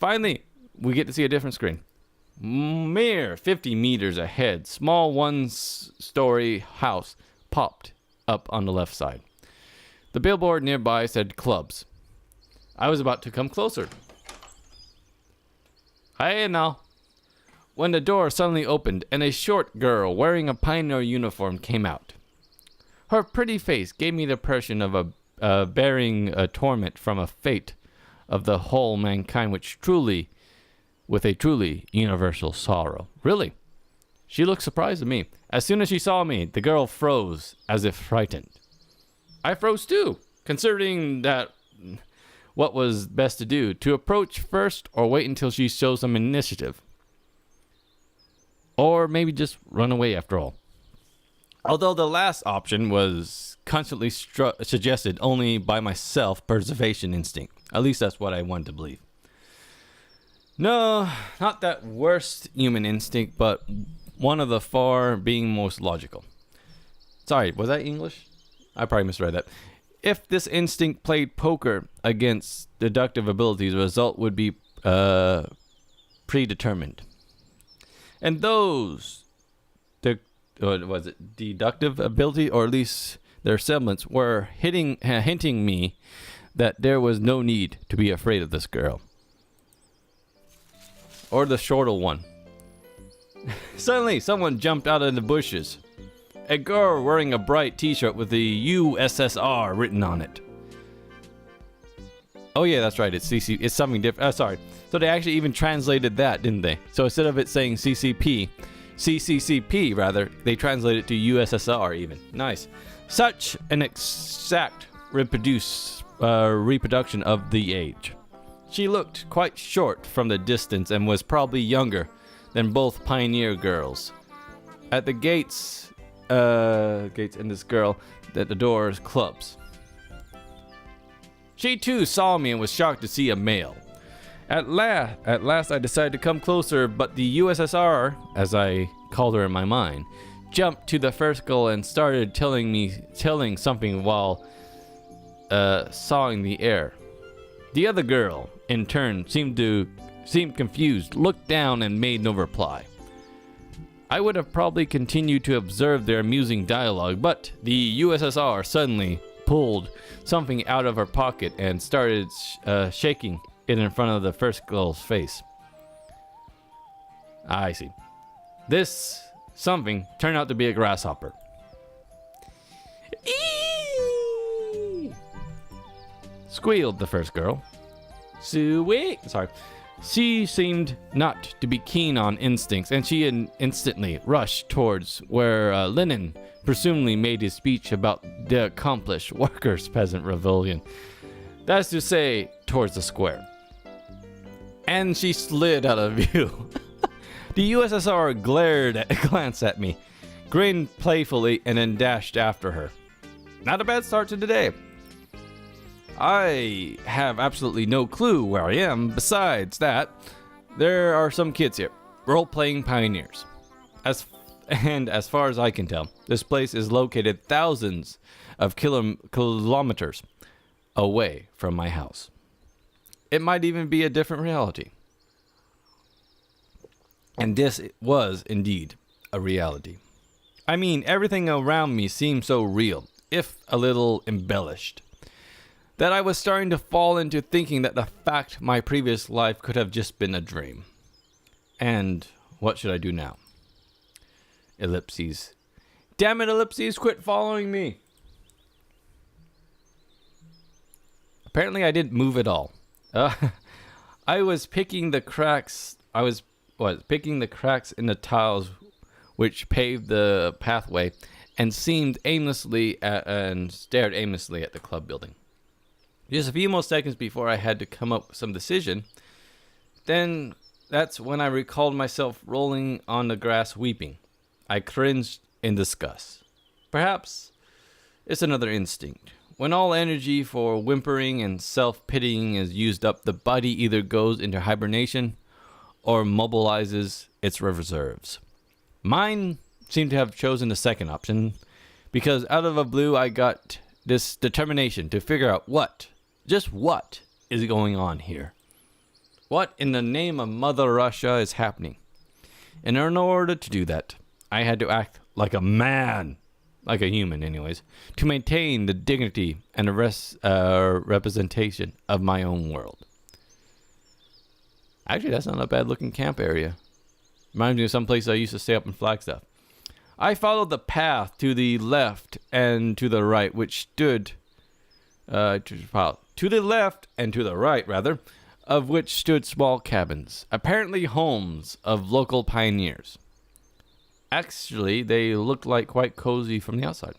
Finally, we get to see a different screen. Mere 50 meters ahead, small one-story house popped up on the left side. The billboard nearby said clubs. I was about to come closer. Hey now. When the door suddenly opened and a short girl wearing a pioneer uniform came out. Her pretty face gave me the impression of bearing a torment from a fate of the whole mankind with a truly universal sorrow. Really? She looked surprised at me. As soon as she saw me, the girl froze as if frightened. I froze too, considering that what was best to do, to approach first or wait until she shows some initiative. Or maybe just run away after all. Although the last option was constantly suggested only by my self-preservation instinct. At least that's what I wanted to believe. No, not that worst human instinct, but one of the far being most logical. Sorry, was that English? I probably misread that. If this instinct played poker against deductive abilities, the result would be predetermined. And those, was it deductive ability, or at least their semblance, were hinting me that there was no need to be afraid of this girl. Or the shorter one. Suddenly, someone jumped out of the bushes. A girl wearing a bright t-shirt with the USSR written on it. Oh yeah, that's right, it's CC, it's something different. Sorry. So they actually even translated that, didn't they? So instead of it saying CCCP rather, they translated it to USSR even. Nice. Such an exact reproduction of the age. She looked quite short from the distance and was probably younger than both pioneer girls. At the gates and this girl, at the doors, clubs. She too saw me and was shocked to see a male. At last I decided to come closer, but the USSR, as I called her in my mind, jumped to the first girl and started telling something while sawing the air. The other girl, in turn, seemed confused, looked down and made no reply. I would have probably continued to observe their amusing dialogue, but the USSR suddenly pulled something out of her pocket and started shaking it in front of the first girl's face. I see. This something turned out to be a grasshopper. Eee! Squealed the first girl. Sorry. She seemed not to be keen on instincts, and she instantly rushed towards where Lenin presumably made his speech about the accomplished workers' peasant rebellion. That is to say, towards the square. And she slid out of view. The USSR glanced at me, grinned playfully, and then dashed after her. Not a bad start to the day. I have absolutely no clue where I am. Besides that, there are some kids here, role-playing pioneers. As far as I can tell, this place is located thousands of kilometers away from my house. It might even be a different reality. And this was indeed a reality. I mean, everything around me seemed so real, if a little embellished, that I was starting to fall into thinking that the fact my previous life could have just been a dream. And what should I do now? Ellipses. Damn it, Ellipses, quit following me. Apparently I didn't move at all. I was picking the cracks. Picking the cracks in the tiles which paved the pathway, and stared aimlessly at the club building. Just a few more seconds before I had to come up with some decision. Then that's when I recalled myself rolling on the grass weeping. I cringed in disgust. Perhaps it's another instinct. When all energy for whimpering and self-pitying is used up, the body either goes into hibernation or mobilizes its reserves. Mine seemed to have chosen the second option, because out of the blue I got this determination to figure out what is going on here. What in the name of Mother Russia is happening? And in order to do that, I had to act like a man, like a human anyways, to maintain the dignity and the representation of my own world. Actually, that's not a bad looking camp area. Reminds me of some place I used to stay up in Flagstaff. I followed the path to the left and to the right, which stood to the left and to the right, rather, of which stood small cabins, apparently homes of local pioneers. Actually, they looked like quite cozy from the outside.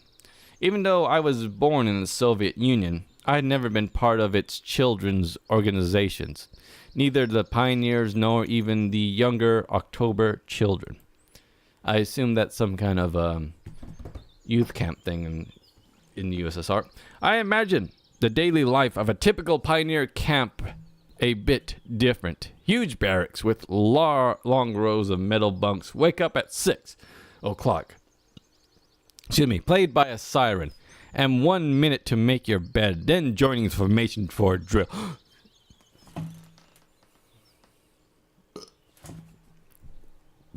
Even though I was born in the Soviet Union, I had never been part of its children's organizations, neither the pioneers nor even the younger October children. I assume that's some kind of youth camp thing in the USSR. I imagine the daily life of a typical pioneer camp a bit different. Huge barracks with long rows of metal bunks. Wake up at 6 o'clock. Played by a siren. And 1 minute to make your bed. Then joining formation for a drill.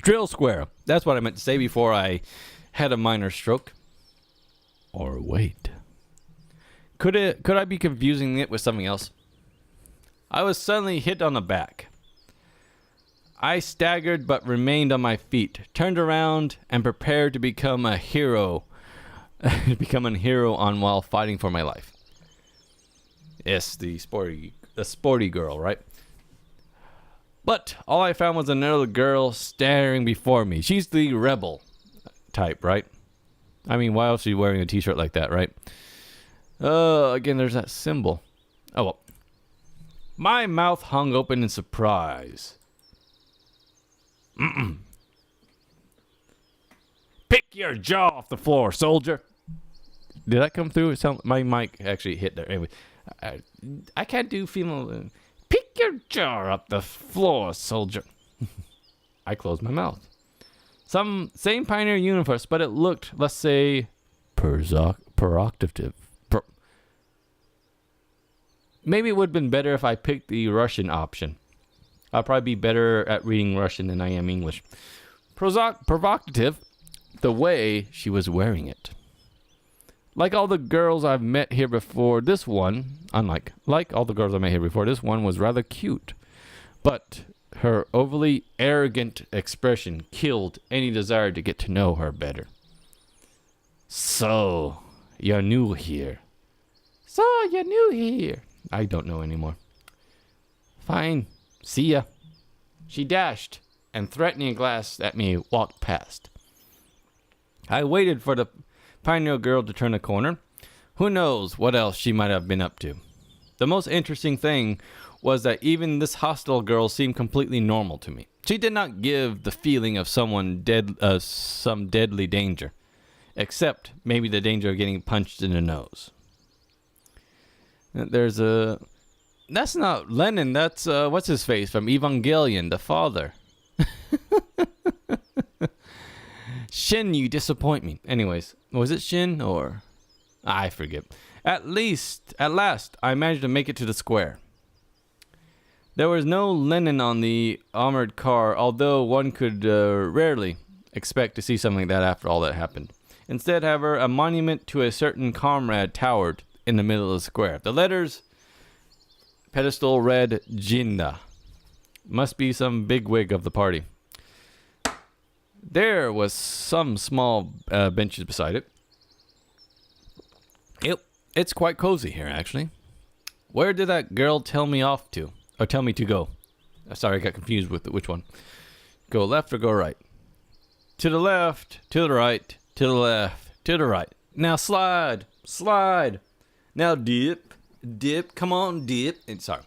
Drill square. That's what I meant to say before I had a minor stroke. Or wait. Could I be confusing it with something else? I was suddenly hit on the back. I staggered but remained on my feet, turned around and prepared to become a hero. On while fighting for my life. Yes, the sporty girl, right? But all I found was another girl staring before me. She's the rebel type, right? I mean, why else is she wearing a t-shirt like that, right? Again, there's that symbol. Oh, well. My mouth hung open in surprise. Pick your jaw off the floor, soldier. Did that come through? It sound my mic actually hit there. Anyway, I can't do female. Pick your jaw off the floor, soldier. I closed my mouth. Same pioneer universe, but it looked, let's say, provocative. Maybe it would have been better if I picked the Russian option. I'll probably be better at reading Russian than I am English. Provocative, the way she was wearing it. Like all the girls I've met here before, this one, like all the girls I met here before, this one was rather cute. But her overly arrogant expression killed any desire to get to know her better. So, you're new here. I don't know anymore. Fine. See ya. She dashed, and threatening a glass at me, walked past. I waited for the pioneer girl to turn a corner. Who knows what else she might have been up to. The most interesting thing was that even this hostile girl seemed completely normal to me. She did not give the feeling of some deadly danger, except maybe the danger of getting punched in the nose. That's not Lenin, that's, what's his face from Evangelion, the father. Shin, you disappoint me. Anyways, was it Shin or? I forget. At last, I managed to make it to the square. There was no Lenin on the armored car, although one could rarely expect to see something like that after all that happened. Instead, however, a monument to a certain comrade towered in the middle of the square. The letters pedestal read Jinda. Must be some bigwig of the party. There was some small benches beside it. Yep, it's quite cozy here, actually. Where did that girl tell me off to? Or tell me to go? Sorry, I got confused with which one. Go left or go right? To the left, to the right, to the left, to the right. Now slide. Now dip, come on, dip. And sorry.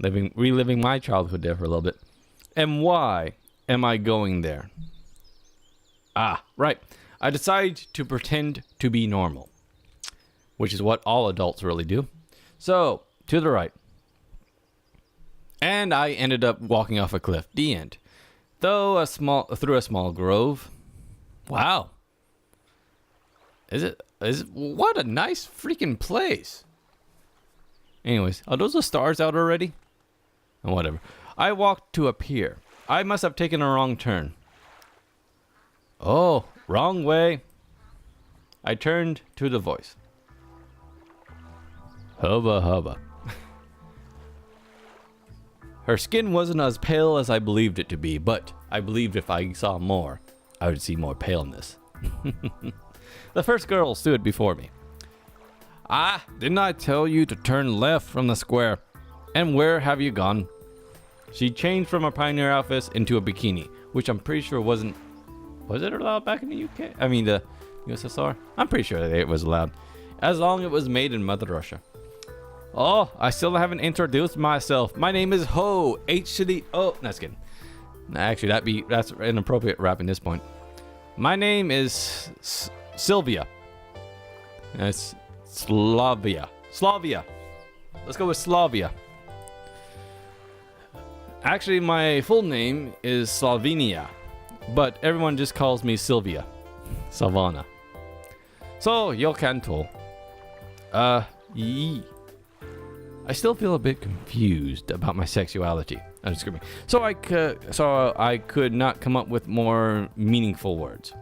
Reliving my childhood there for a little bit. And why am I going there? Ah, right. I decided to pretend to be normal, which is what all adults really do. So, to the right. And I ended up walking off a cliff. The end. Through a small grove. Wow. Is it what a nice freaking place. Anyways, are those the stars out already? and whatever. I walked to a pier. I must have taken a wrong turn. Oh, wrong way. I turned to the voice. Hubba hubba. Her skin wasn't as pale as I believed it to be, but I believed if I saw more, I would see more paleness. The first girl stood before me. Ah, didn't I tell you to turn left from the square? And where have you gone? She changed from her pioneer outfit into a bikini, which I'm pretty sure wasn't... Was it allowed back in the UK? I mean, the USSR? I'm pretty sure that it was allowed. As long as it was made in Mother Russia. Oh, I still haven't introduced myself. My name is Ho. H-City... Oh, no, just kidding. Actually, that's inappropriate rap in this point. My name is Sylvia. That's Slavia. Let's go with Slavia. Actually, my full name is Slavinia, but everyone just calls me Sylvia. Savannah. So, yo canto. Yee. I still feel a bit confused about my sexuality. I'm just kidding. So I could not come up with more meaningful words.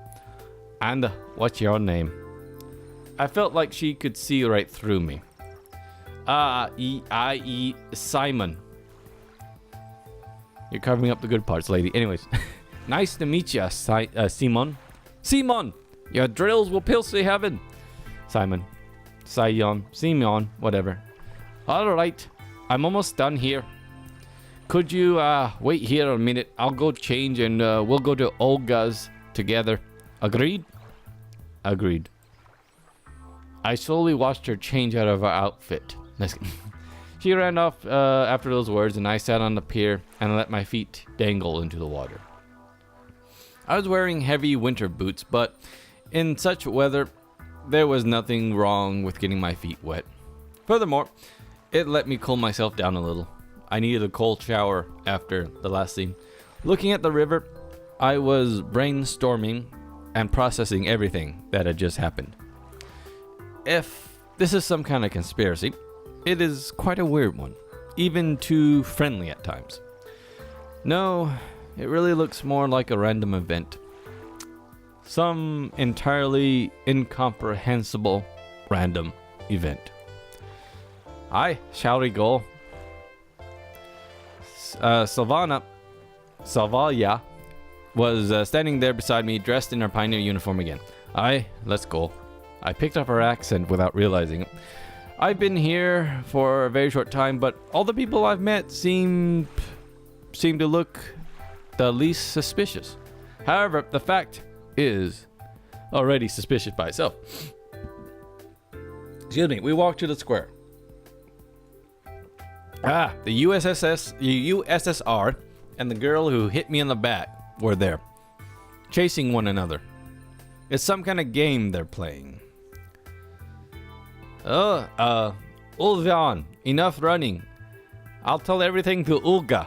And what's your name? I felt like she could see right through me. Simon. You're covering up the good parts, lady. Anyways, nice to meet you, Simon. Simon, your drills will pierce the heaven. Simon. Simon, whatever. All right, I'm almost done here. Could you wait here a minute? I'll go change and we'll go to Olga's together. Agreed? Agreed. I slowly watched her change out of her outfit. She ran off after those words, and I sat on the pier and let my feet dangle into the water. I was wearing heavy winter boots, but in such weather, there was nothing wrong with getting my feet wet. Furthermore, it let me cool myself down a little. I needed a cold shower after the last scene. Looking at the river, I was brainstorming and processing everything that had just happened. If this is some kind of conspiracy, it is quite a weird one, even too friendly at times. No, it really looks more like a random event. Some entirely incomprehensible random event. Hi, shall we go? Salvalia was standing there beside me, dressed in her pioneer uniform again. Aye, let's go. I picked up her accent without realizing it. I've been here for a very short time, but all the people I've met seem to look the least suspicious. However, the fact is already suspicious by itself. Excuse me, we walked to the square. The USSR and the girl who hit me in the back were there, chasing one another. It's some kind of game they're playing. Ulvian, enough running. I'll tell everything to Ulga.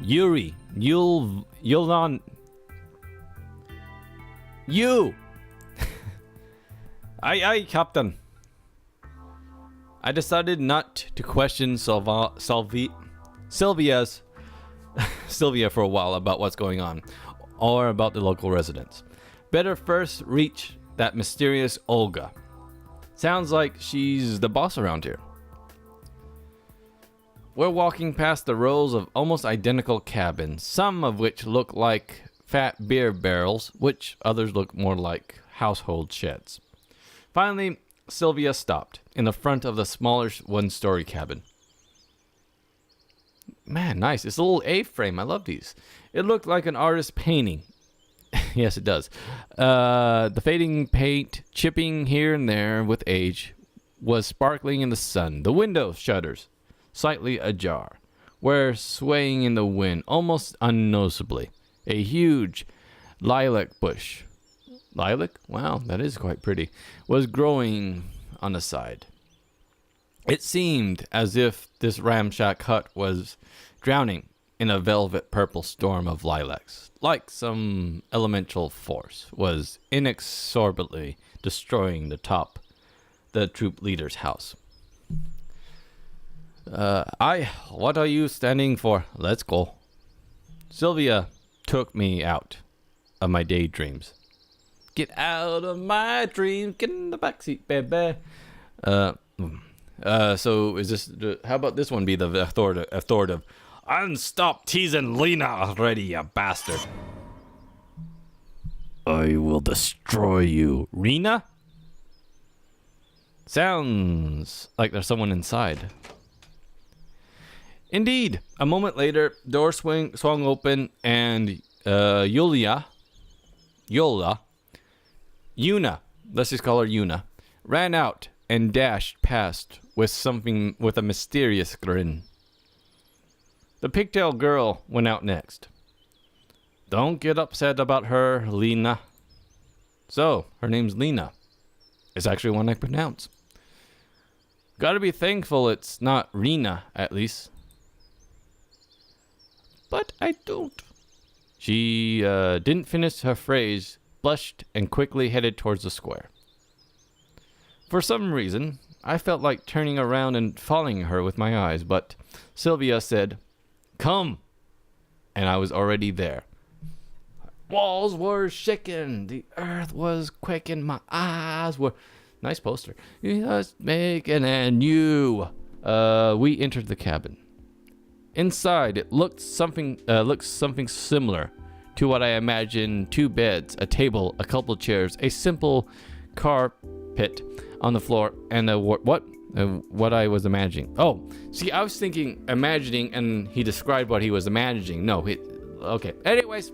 Yuri, Yulon. You! Aye, Captain. I decided not to question Sylvia for a while about what's going on, or about the local residents. Better first reach that mysterious Olga. Sounds like she's the boss around here. We're walking past the rows of almost identical cabins, some of which look like fat beer barrels, which others look more like household sheds. Finally, Sylvia stopped in the front of the smaller one-story cabin. Man, nice. It's a little A-frame. I love these. It looked like an artist's painting. Yes, it does. The fading paint, chipping here and there with age, was sparkling in the sun. The window shutters, slightly ajar, were swaying in the wind, almost unnoticeably. A huge lilac bush. Lilac? Wow, that is quite pretty. Was growing on the side. It seemed as if this ramshack hut was drowning in a velvet purple storm of lilacs, like some elemental force was inexorably destroying the troop leader's house. What are you standing for? Let's go. Sylvia took me out of my daydreams. Get out of my dreams, get in the backseat, baby. So is this, how about this one be the authoritative? And stop teasing Lena already, you bastard. I will destroy you. Rena? Sounds like there's someone inside. Indeed. A moment later, door swung open and Una, let's just call her Una, ran out and dashed past with a mysterious grin. The pigtail girl went out next. Don't get upset about her, Lena. So, her name's Lena. It's actually one I pronounce. Gotta be thankful it's not Rena, at least. But I don't. She didn't finish her phrase, blushed, and quickly headed towards the square. For some reason, I felt like turning around and following her with my eyes, but Sylvia said, "Come," and I was already there. Walls were shaking, the earth was quaking, my eyes were... Nice poster. Just making and you. We entered the cabin. Inside, it looked something similar to what I imagined: 2 beds, a table, a couple chairs, a simple carpet on the floor, and what I was imagining. Oh, see, I was imagining, and he described what he was imagining. No, okay. Anyways,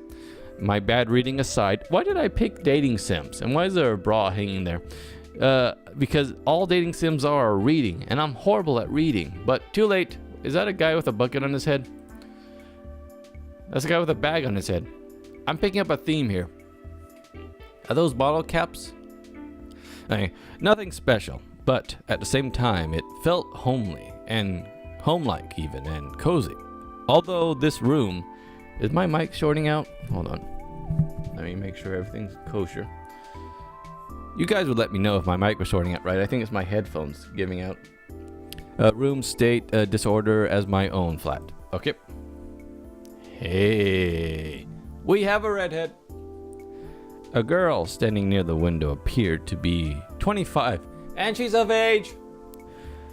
my bad reading aside, why did I pick dating sims? And why is there a bra hanging there? Because all dating sims are reading, and I'm horrible at reading. But too late. Is that a guy with a bucket on his head? That's a guy with a bag on his head. I'm picking up a theme here. Are those bottle caps? Hey, nothing special, but at the same time, it felt homely and homelike even, and cozy. Although this room... Is my mic shorting out? Hold on. Let me make sure everything's kosher. You guys would let me know if my mic was shorting out, right? I think it's my headphones giving out. Room state disorder as my own flat. Okay. Hey, we have a redhead. A girl standing near the window appeared to be 25, and she's of age.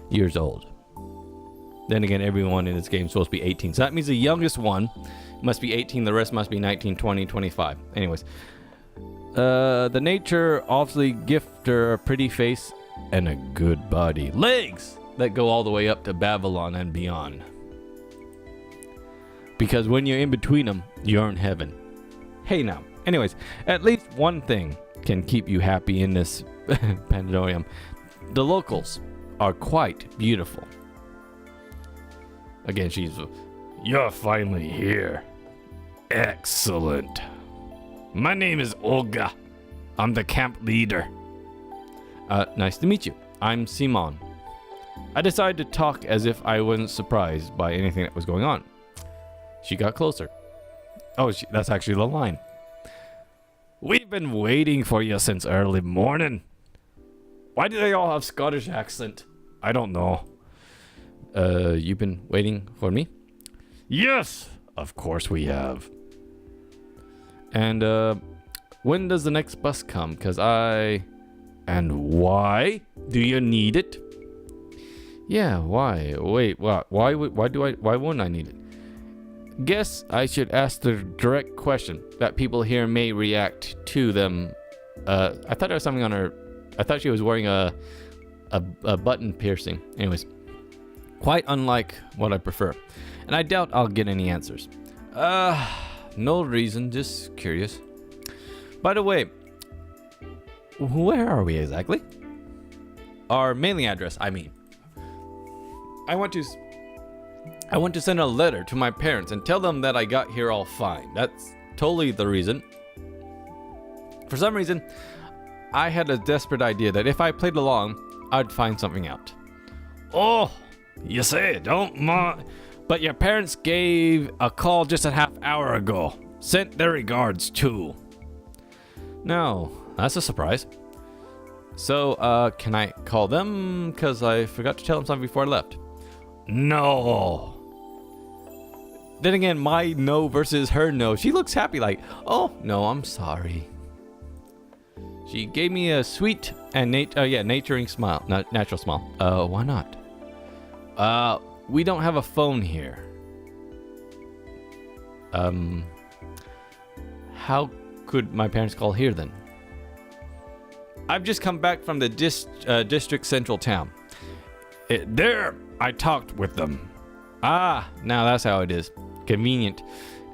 Years old. Then again, everyone in this game is supposed to be 18, so that means the youngest one must be 18, the rest must be 19, 20, 25. Anyways. The nature obviously gift her a pretty face and a good body. Legs that go all the way up to Babylon and beyond. Because when you're in between them, you're in heaven. Hey now. Anyways, at least one thing can keep you happy in this pandemonium. The locals are quite beautiful. Again, you're finally here. Excellent. My name is Olga. I'm the camp leader. Nice to meet you. I'm Simon. I decided to talk as if I wasn't surprised by anything that was going on. She got closer. Oh, that's actually the line. We've been waiting for you since early morning. Why do they all have Scottish accent? I don't know. You've been waiting for me? Yes, of course we have. And, when does the next bus come? And why do you need it? Yeah, why? Wait, what? Why wouldn't I need it? Guess I should ask the direct question that people here may react to them. I thought there was something on her. I thought she was wearing a button piercing. Anyways, quite unlike what I prefer. And I doubt I'll get any answers. No reason, just curious. By the way, where are we exactly? Our mailing address, I mean. I want to send a letter to my parents and tell them that I got here all fine. That's totally the reason. For some reason, I had a desperate idea that if I played along, I'd find something out. Oh, you say, don't mind. But your parents gave a call just a half hour ago. Sent their regards too. No, that's a surprise. So, can I call them? Because I forgot to tell them something before I left. No. Then again, my no versus her no. She looks happy like, oh, no, I'm sorry. She gave me a sweet and naturing smile. Natural smile. Why not? We don't have a phone here. How could my parents call here then? I've just come back from the district central town. There, I talked with them. Ah, now that's how it is. Convenient.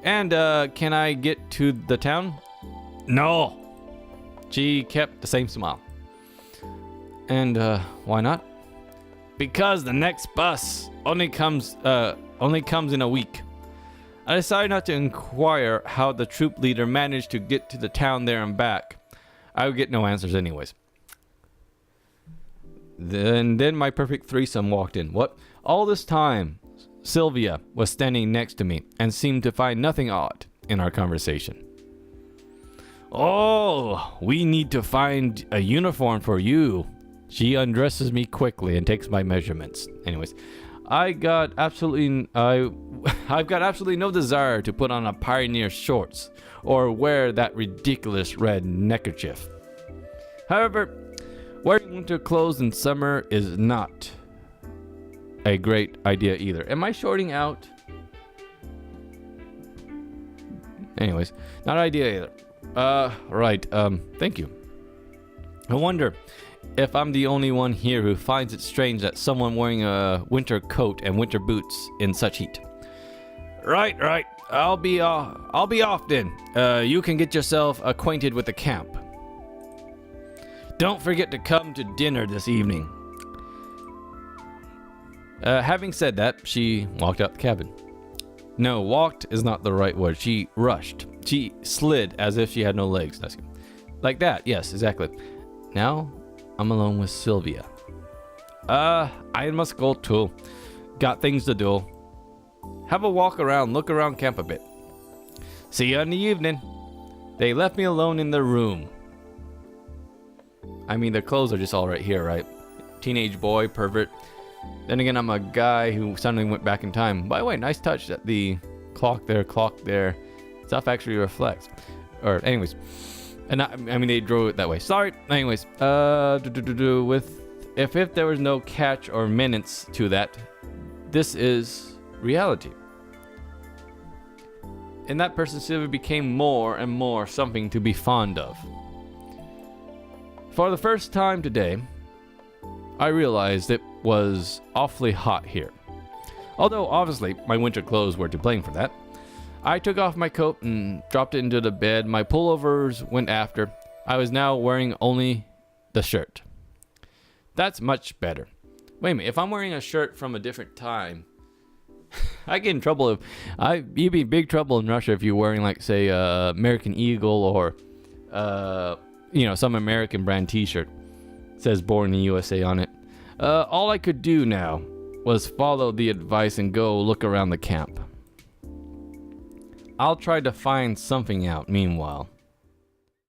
And, can I get to the town? No. She kept the same smile. And, why not? Because the next bus only comes in a week. I decided not to inquire how the troop leader managed to get to the town there and back. I would get no answers anyways. Then my perfect threesome walked in. What? All this time, Sylvia was standing next to me and seemed to find nothing odd in our conversation. Oh, we need to find a uniform for you. She undresses me quickly and takes my measurements. Anyways, I've got absolutely no desire to put on a pioneer shorts or wear that ridiculous red neckerchief. However, wearing winter clothes in summer is not a great idea either. Am I shorting out? Anyways, not an idea either. Right. Thank you. I wonder if I'm the only one here who finds it strange that someone wearing a winter coat and winter boots in such heat. Right. I'll be off then. You can get yourself acquainted with the camp. Don't forget to come to dinner this evening. Having said that, she walked out the cabin. No, walked is not the right word. She rushed. She slid as if she had no legs. That's good. Like that, yes, exactly. Now, I'm alone with Sylvia. I must go too. Got things to do. Have a walk around, look around camp a bit. See you in the evening. They left me alone in the room. I mean, their clothes are just all right here, right? Teenage boy, pervert. Then again, I'm a guy who suddenly went back in time. By the way, nice touch that the clock there. Stuff actually reflects. Or, anyways. And I mean, they drew it that way. Sorry. Anyways, if there was no catch or menace to that, this is reality. And that person Sylvia became more and more something to be fond of. For the first time today, I realized it was awfully hot here. Although, obviously, my winter clothes were to blame for that. I took off my coat and dropped it into the bed. My pullovers went after. I was now wearing only the shirt. That's much better. Wait a minute, if I'm wearing a shirt from a different time, I get in trouble. You'd be in big trouble in Russia if you're wearing, like, say, American Eagle or, some American brand t-shirt. It says Born in the USA on it. All I could do now was follow the advice and go look around the camp. I'll try to find something out meanwhile.